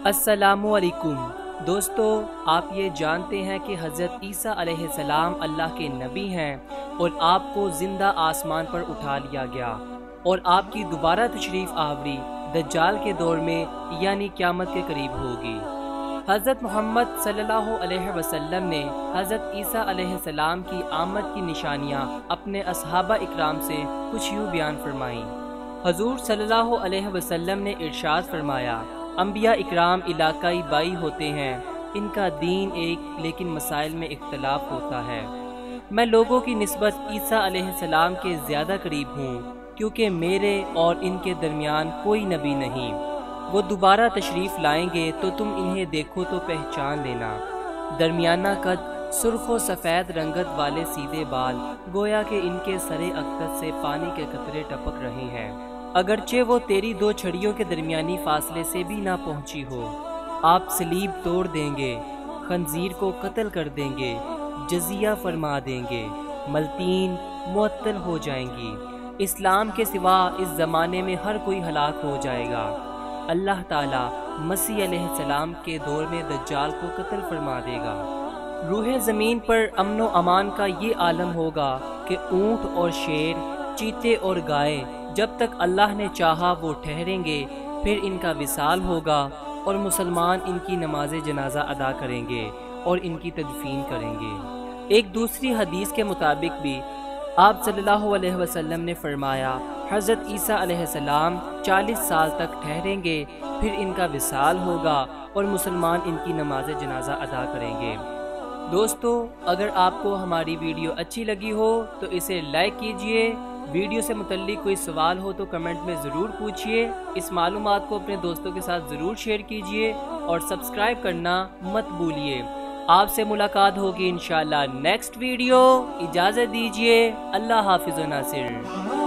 अस्सलामुअलैकुम दोस्तों, आप ये जानते हैं कि हज़रत ईसा अलैहिस्सलाम अल्लाह के नबी हैं और आपको ज़िंदा आसमान पर उठा लिया गया और आपकी दोबारा तशरीफ़ आवरी दज्जाल के दौर में यानी क़यामत के करीब होगी। हज़रत मोहम्मद सल्लल्लाहु अलैहि वसल्लम ने हज़रत ईसा अलैहिस्सलाम की आमद की निशानियाँ अपने असहाबा इकराम से कुछ यूँ बयान फरमाईं। हज़ूर सल्लल्लाहु अलैहि वसल्लम ने इरशाद फरमाया, अंबिया इकराम इलाकाई बाई होते हैं, इनका दीन एक लेकिन मसाइल में इख्तलाफ होता है। मैं लोगों की निस्बत ईसा अलैहिस्सलाम के ज़्यादा करीब हूँ क्योंकि मेरे और इनके दरमियान कोई नबी नहीं। वो दोबारा तशरीफ़ लाएंगे तो तुम इन्हें देखो तो पहचान लेना। दरमियाना कद, सुर्ख व सफ़ेद रंगत वाले सीधे बाल, गोया कि इनके सरे अक़दस से पानी के कतरे टपक रहे हैं, अगरचे वो तेरी दो छड़ियों के दरमियानी फासले से भी ना पहुंची हो। आप सलीब तोड़ देंगे, खंजीर को कत्ल कर देंगे, जजिया फरमा देंगे, मलतीन मुअत्तल हो जाएंगी। इस्लाम के सिवा इस ज़माने में हर कोई हलाक हो जाएगा। अल्लाह ताला मसीह अलैहिस्सलाम के दौर में दज्जाल को कत्ल फरमा देगा। रूह ज़मीन पर अमन व अमान का ये आलम होगा कि ऊँट और शेर, चीते और गाय जब तक अल्लाह ने चाहा वो ठहरेंगे, फिर इनका विसाल होगा और मुसलमान इनकी नमाज जनाजा अदा करेंगे और इनकी तदफीन करेंगे। एक दूसरी हदीस के मुताबिक भी आप सल्लल्लाहु अलैहि वसल्लम ने फरमाया, हज़रत ईसा अलैहिस्सलाम 40 साल तक ठहरेंगे, फिर इनका विसाल होगा और मुसलमान इनकी नमाज जनाजा अदा करेंगे। दोस्तों, अगर आपको हमारी वीडियो अच्छी लगी हो तो इसे लाइक कीजिए। वीडियो से मुतल्लिक कोई सवाल हो तो कमेंट में ज़रूर पूछिए। इस मालूमात को अपने दोस्तों के साथ ज़रूर शेयर कीजिए और सब्सक्राइब करना मत भूलिए। आपसे मुलाकात होगी इंशाअल्लाह नेक्स्ट वीडियो। इजाज़त दीजिए। अल्लाह हाफ़िज़ व नासिर।